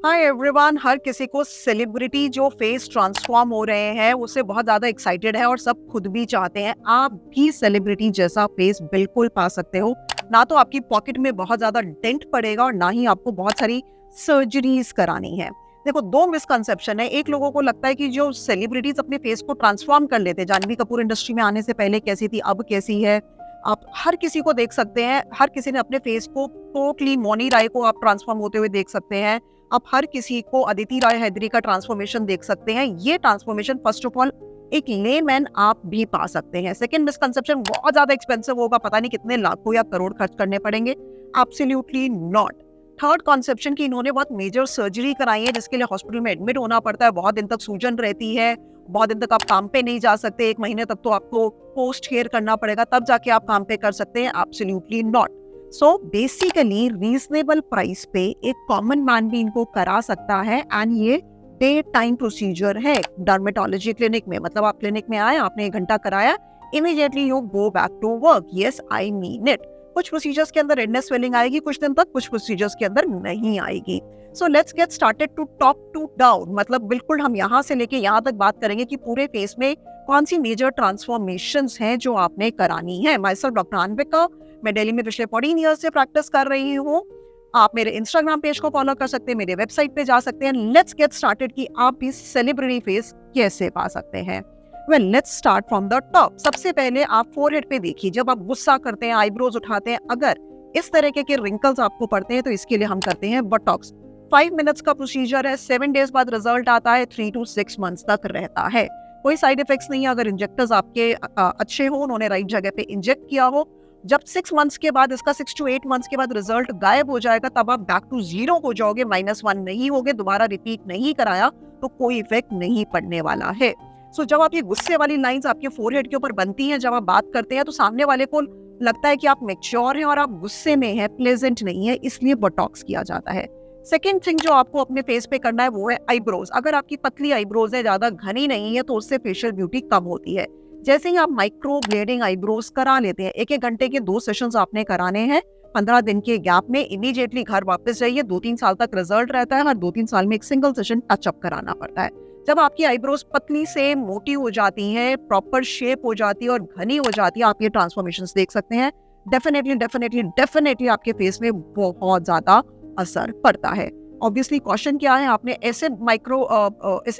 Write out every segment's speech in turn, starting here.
Hi everyone, हर किसी को celebrity जो फेस ट्रांसफॉर्म हो रहे हैं उससे बहुत ज्यादा एक्साइटेड है और सब खुद भी चाहते हैं आप भी सेलिब्रिटी जैसा फेस बिल्कुल पा सकते हो। ना तो आपकी पॉकेट में बहुत ज्यादा डेंट पड़ेगा और ना ही आपको बहुत सारी सर्जरीज करानी है। देखो, दो मिसकंसेप्शन है। एक, लोगों को लगता है कि जो सेलिब्रिटीज अपने फेस को ट्रांसफॉर्म कर लेते हैं, जानवी कपूर इंडस्ट्री में आने से पहले कैसी थी, अब कैसी है, आप हर किसी को देख सकते हैं। हर किसी ने अपने फेस को टोटली, मौनी राय को आप ट्रांसफॉर्म होते हुए देख सकते हैं। आप हर किसी को अदिति राय हैदरी का ट्रांसफॉर्मेशन देख सकते हैं। ये ट्रांसफॉर्मेशन फर्स्ट ऑफ ऑल एक लेमैन आप भी पा सकते हैं। सेकंड मिसकंसेप्शन, बहुत ज्यादा एक्सपेंसिव होगा, पता नहीं कितने लाखों या करोड़ खर्च करने पड़ेंगे। Absolutely not. थर्ड कॉन्सेप्शन की इन्होंने बहुत मेजर सर्जरी कराई है जिसके लिए हॉस्पिटल में एडमिट होना पड़ता है, बहुत दिन तक सूजन रहती है, बहुत दिन तक आप काम पे नहीं जा सकते, 1 महीने तक तो आपको पोस्ट केयर करना पड़ेगा, तब जाके आप काम पे कर सकते हैं। Absolutely not. So basically reasonable price पे एक कॉमन मैन भी इनको करा सकता है एंड ये डे टाइम प्रोसीजर है डर्मेटोलॉजी क्लिनिक में। मतलब आप क्लिनिक में आए, आपने 1 घंटा कराया, immediately you go back to work. Yes, I mean it. कुछ प्रोसीजर्स के अंदर रेडनेस स्वेलिंग आएगी कुछ दिन तक, कुछ प्रोसीजर्स के अंदर नहीं आएगी। So let's get started to top to down. मतलब बिल्कुल हम यहाँ से लेके यहाँ तक बात करेंगे कि पूरे फेस में कौन सी मेजर ट्रांसफॉर्मेशंस हैं जो आपने करानी है। माय सेल्फ डॉक्टर अनविका, मैं दिल्ली में पिछले 14 ईयर्स से प्रैक्टिस कर रही हूँ। आप मेरे इंस्टाग्राम पेज को फॉलो कर सकते हैं, मेरे वेबसाइट पे जा सकते हैं। लेट्स गेट स्टार्टेड कि आप भी सेलिब्रिटी फेस कैसे पा सकते हैं। Well, let's start from the top. सबसे पहले आप फोरहेड पे देखिए, जब आप गुस्सा करते हैं, आईब्रोज उठाते हैं, अगर इस तरीके के रिंकल्स आपको पड़ते हैं तो इसके लिए हम करते हैं बोटॉक्स। 5 मिनट्स का प्रोसीजर है, 7 डेज बाद रिजल्ट आता है, 3 to 6 मंथ्स तक रहता है। कोई साइड इफेक्ट्स नहीं है अगर इंजेक्टर्स आपके अच्छे हो, उन्होंने राइट जगह पे इंजेक्ट किया हो। जब 6 मंथ्स के बाद, इसका 6 to 8 मंथ्स के बाद रिजल्ट गायब हो जाएगा, तब आप बैक टू 0 हो जाओगे, -1 नहीं होगे। दोबारा रिपीट नहीं कराया तो कोई इफेक्ट नहीं पड़ने वाला है। सो जब आप ये गुस्से वाली लाइंस आपके फोरहेड के ऊपर बनती हैं, जब आप बात करते हैं, तो सामने वाले को लगता है कि आप मैच्योर हैं और आप गुस्से में हैं, प्लेजेंट नहीं है, इसलिए बोटॉक्स किया जाता है। सेकेंड थिंग जो आपको अपने फेस पे करना है वो है आईब्रोज। अगर आपकी पतली आईब्रोज है, ज्यादा घनी नहीं है, तो उससे फेशियल ब्यूटी कम होती है। जैसे ही आप माइक्रो ब्लेडिंग आईब्रोज करा लेते हैं, 1-1 घंटे के 2 सेशंस आपने कराने हैं, 15 दिन के गैप में, इमीडिएटली घर वापस जाइए। 2-3 साल तक रिजल्ट रहता है, हर 2-3 साल में एक सिंगल सेशन टचअप कराना पड़ता है। जब आपकी आईब्रोज पतली से मोटी हो जाती है, प्रॉपर शेप हो जाती है और घनी हो जाती है, आप ये ट्रांसफॉर्मेशंस देख सकते हैं। डेफिनेटली डेफिनेटली डेफिनेटली आपके फेस में बहुत ज्यादा असर पड़ता है। ऑब्वियसली क्वेश्चन क्या है, आपने ऐसे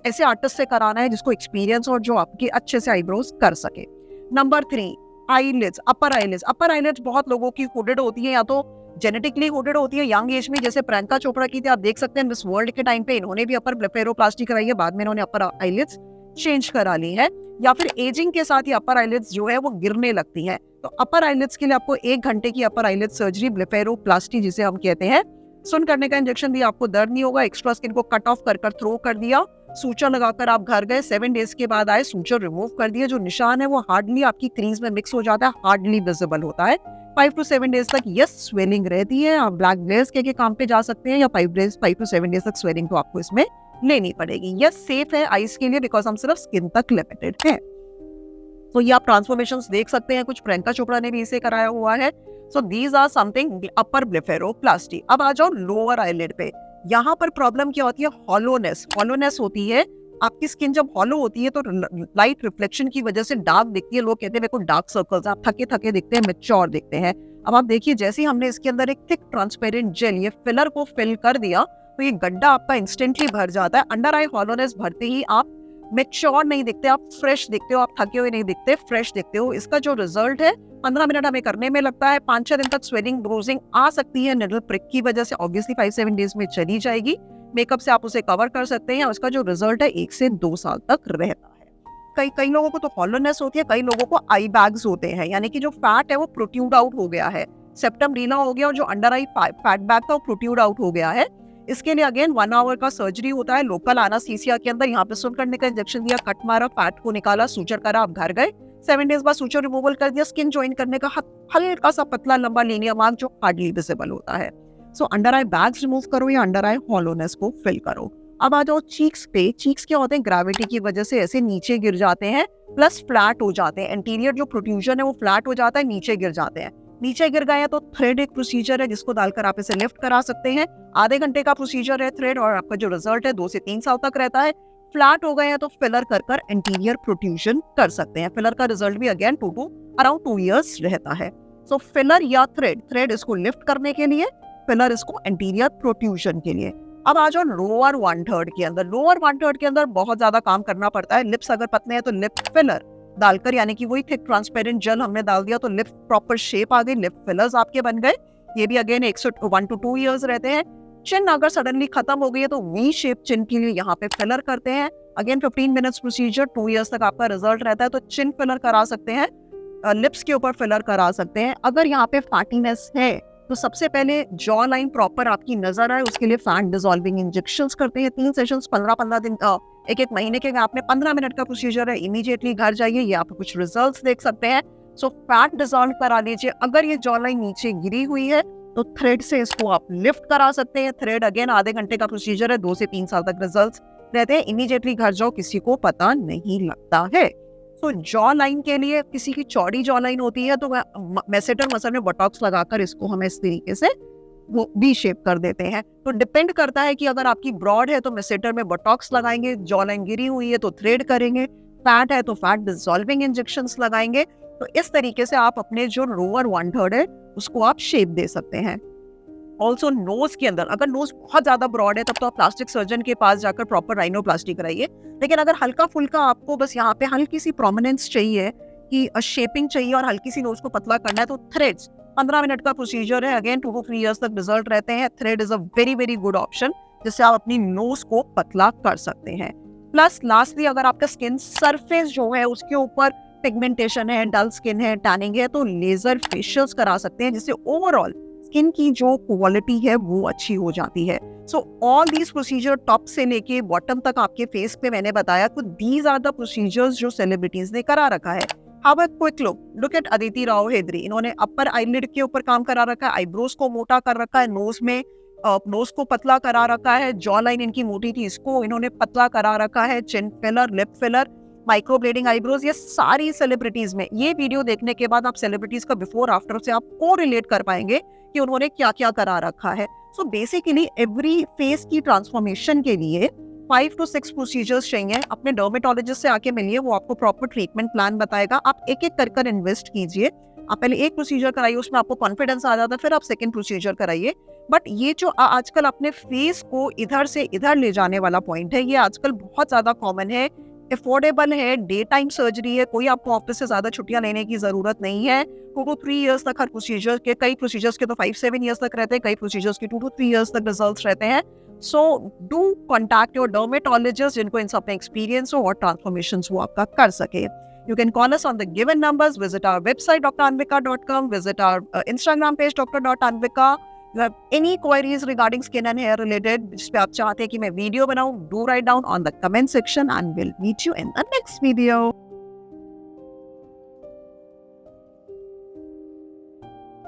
ऐसे आर्टिस्ट से कराना है जिसको एक्सपीरियंस और जो आपके अच्छे से आईब्रोज कर सके। नंबर 3, आईलिड्स, अपर आईलिड्स। अपर आईलिड्स बहुत लोगों की हुडेड होती है, या तो जेनेटिकली हुडेड होती है यंग एज में, जैसे प्रियंका चोपड़ा की थी, आप देख सकते हैं मिस वर्ल्ड के टाइम पे इन्होंने भी अपर ब्लेफेरोप्लास्टी कराई है, बाद में इन्होंने अपर आईलिड्स चेंज करा ली है। या फिर एजिंग के साथ ही अपर आईलिड्स जो है वो गिरने लगती है, तो अपर आईलिड्स के लिए आपको 1 घंटे की अपर आईलिड सर्जरी, ब्लेफेरोप्लास्टी जिसे हम कहते हैं, सुन करने का इंजेक्शन दिया, आपको दर्द नहीं होगा, एक्स्ट्रा स्किन को कट ऑफ कर थ्रो कर दिया, सूचर लगाकर आप घर गए, 7 डेज के बाद आए, सूचर रिमूव कर दिया, जो निशान है वो हार्डली आपकी क्रीज में मिक्स हो जाता है, हार्डली विजिबल होता है। 5 to 7 डेज तक यस स्वेलिंग रहती है, आप ब्लैक ग्लेज के काम पे जा सकते हैं, या 5 to 7 डेज तक स्वेलिंग तो आपको इसमें लेनी पड़ेगी। यस, सेफ है आइस के लिए, बिकॉज हम सिर्फ स्किन तक लिमिटेड है। तो ये आप ट्रांसफॉर्मेशंस देख सकते हैं, कुछ प्रियंका चोपड़ा ने भी इसे कराया हुआ है। So these are something upper blepharoplasty. अब आ जाओ लोअर आईलिड पे। यहाँ पर प्रॉब्लम क्या होती है, हॉलोनेस। हॉलोनेस होती है, आपकी स्किन जब हॉलो होती है तो लाइट रिफ्लेक्शन की वजह से डार्क दिखती है। लोग कहते हैं मेरे को डार्क सर्कल्स, आप थके थके दिखते हैं, मैच्योर दिखते हैं। अब आप देखिए, जैसे ही हमने इसके अंदर एक थिक ट्रांसपेरेंट जेल, ये फिलर को फिल कर दिया, तो ये गड्ढा आपका इंस्टेंटली भर जाता है। अंडर आई हॉलोनेस भरते ही आप मैच्योर नहीं दिखते, आप फ्रेश दिखते हो, आप थके हुए नहीं दिखते, फ्रेश दिखते हो। इसका जो रिजल्ट है, 15 मिनट हमें करने में लगता है, 5-6 दिन तक स्वेलिंग ब्रूजिंग आ सकती है निडल प्रिक की वजह से, ऑब्वियसली 5-7 डेज में चली जाएगी। मेकअप से आप उसे कवर कर सकते हैं। उसका जो रिजल्ट है 1 से 2 साल तक रहता है। कई लोगों को तो हॉलोनेस होती है, कई लोगों को आई बैग्स होते हैं, यानी कि जो फैट है वो प्रोट्रूड आउट हो गया है, सेप्टम ढीला हो गया और जो अंडर आई फैट बैग था वो प्रोट्रूड आउट हो गया है। इसके लिए अगेन 1 आवर का सर्जरी होता है लोकल एनास्थीसिया के अंदर। यहाँ पे सुन करने का इंजेक्शन दिया, कट मारा, फैट को निकाला, सूचर करा, आप घर गए। 7 डेज बाद सूचर रिमूवल कर दिया, स्किन ज्वाइन करने का हल्का सा पतला लंबा लीनियर मार्क जो हार्डली विजिबल होता है। सो अंडर आई बैग्स रिमूव करो या अंडर आई हॉलोनेस को फिल करो। अब आ जाओ चीक्स पे। चीक्स क्या होते हैं, ग्रेविटी की वजह से ऐसे नीचे गिर जाते हैं, प्लस फ्लैट हो जाते हैं। एंटीरियर जो प्रोट्रूजन है वो फ्लैट हो जाता है, नीचे गिर जाते हैं। नीचे गिर गए हैं तो थ्रेड एक प्रोसीजर है जिसको डालकर आप इसे लिफ्ट करा सकते हैं। आधे घंटे का प्रोसीजर है थ्रेड और आपका जो रिजल्ट है 2 से 3 साल तक रहता है। फ्लैट हो गए हैं तो फिलर कर कर इंटीरियर प्रोट्रूजन कर सकते हैं। फिलर का रिजल्ट भी अगेन अराउंड 2 इयर्स रहता है। सो फिलर या थ्रेड इसको लिफ्ट करने के लिए, फिलर इसको इंटीरियर प्रोट्रूजन के लिए। अब आ जाओ लोअर 1/3 के अंदर। लोअर 1/3 के अंदर बहुत ज्यादा काम करना पड़ता है। लिप्स अगर पतले हैं तो लिप फिलर डालकर, यानी कि वही थिक ट्रांसपेरेंट जेल हमने डाल दिया तो लिप प्रॉपर शेप आ गई, लिप फिलर्स आपके बन गए। ये भी अगेन 1 to 2 इयर्स रहते हैं। चिन अगर सडनली खत्म हो गई है तो वी शेप चिन के लिए यहाँ पे फिलर करते हैं। अगेन 15 मिनट्स प्रोसीजर, 2 इयर्स तक आपका रिजल्ट रहता है। तो चिन फिलर करा सकते हैं, लिप्स के ऊपर फिलर करा सकते हैं। अगर यहाँ पे फैटीनेस है तो सबसे पहले जॉ लाइन प्रॉपर आपकी नजर आए उसके लिए फैट डिसॉल्विंग इंजेक्शंस करते हैं। 3 सेशंस 15-15 दिन, एक महीने के गैप में 15 मिनट का प्रोसीजर है। इमीडिएटली घर जाइए, ये आप कुछ रिजल्ट्स देख सकते हैं। सो फैट डिसॉल्व करा लीजिए। अगर ये जॉ लाइन नीचे गिरी हुई है तो थ्रेड से इसको आप लिफ्ट करा सकते हैं। थ्रेड अगेन आधे घंटे का प्रोसीजर है, 2 से 3 साल तक रिजल्ट्स रहते हैं। इमीडिएटली घर जाओ, किसी को पता नहीं लगता है। तो जॉ लाइन के लिए, किसी की चौड़ी जॉ लाइन होती है तो मेसेटर मसल में बोटॉक्स लगाकर इसको हम इस तरीके से वो वी शेप कर देते हैं। तो डिपेंड करता है कि अगर आपकी ब्रॉड है तो मेसेटर में बोटॉक्स लगाएंगे, जॉ लाइन गिरी हुई है तो थ्रेड करेंगे, फैट है तो फैट डिसॉल्विंग इंजेक्शंस लगाएंगे। तो इस तरीके से आप अपने जो लोअर 1/3 है उसको आप शेप दे सकते हैं। ऑल्सो नोज के अंदर, अगर नोज बहुत ज्यादा ब्रॉड है तब तो आप प्लास्टिक सर्जन के पास जाकर प्रॉपर राइनोप्लास्टी कराइए। लेकिन अगर हल्का फुल्का आपको बस यहाँ पे हल्की सी प्रोमिनेंस चाहिए कि शेपिंग चाहिए और हल्की सी नोज को पतला करना है तो थ्रेड्स 15 मिनट का प्रोसीजर है। अगेन 2 to 3 इयर्स तक रिजल्ट रहते हैं। Thread is a very very good option जिससे आप अपनी नोज को पतला कर सकते हैं। प्लस लास्टली, अगर आपका स्किन सरफेस जो है उसके ऊपर पिगमेंटेशन है, डल स्किन है, टैनिंग है तो लेजर फेशियल्स करा सकते हैं जिससे ओवरऑल स्किन की जो क्वालिटी है वो अच्छी हो जाती है। So all these procedure top से लेके बॉटम तक आपके फेस पे मैंने बताया तो दीज आर द प्रोसीजर्स जो सेलिब्रिटीज ने करा रखा है। How a quick look at Aditi Rao Hydari. इन्होंने अपर आईलिड के ऊपर काम करा रखा है, आईब्रोज को मोटा कर रखा है, नोज में नोज को पतला करा रखा है, जॉ लाइन इनकी मोटी थी इसको इन्होंने पतला करा रखा है, chin filler, lip filler, microblading eyebrows. ये सारी सेलिब्रिटीज में, ये वीडियो देखने के बाद आप सेलिब्रिटीज का बिफोर आफ्टर से आप को रिलेट कर पाएंगे कि उन्होंने क्या क्या करा रखा है। सो बेसिकली एवरी फेस की ट्रांसफॉर्मेशन के लिए 5 to 6 प्रोसीजर्स चाहिए। अपने डर्मेटोलॉजिस्ट से आके मिलिए, वो आपको प्रॉपर ट्रीटमेंट प्लान बताएगा। आप एक एक कर इन्वेस्ट कीजिए। आप पहले एक प्रोसीजर कराइए, उसमें आपको कॉन्फिडेंस आ जाता है, फिर आप सेकंड प्रोसीजर कराइए। बट ये जो आजकल अपने फेस को इधर से इधर ले जाने वाला पॉइंट है, ये आजकल बहुत ज्यादा कॉमन है, अफोर्डेबल है, डे टाइम सर्जरी है, कोई आपको ऑफिस से ज्यादा छुट्टियां लेने की जरूरत नहीं है। 2 to 3 इयर्स तक हर प्रोसीजर के, कई प्रोसीजर्स के तो 5-7 इयर्स तक रहते हैं, कई प्रोसीजर्स के 2 to 3 इयर्स तक रिजल्ट्स रहते हैं। So do contact your dermatologist जिनको इन सब में एक्सपीरियंस हो और ट्रांसफॉर्मेशंस वो आपका कर सके। You can call us on the given numbers, visit our website dranvika.com, visit our Instagram page dr.anvika. You have any queries regarding skin and hair related जिस पे आप चाहते हैं कि मैं वीडियो बनाऊं, do write down on the comment section and we'll meet you in the next video.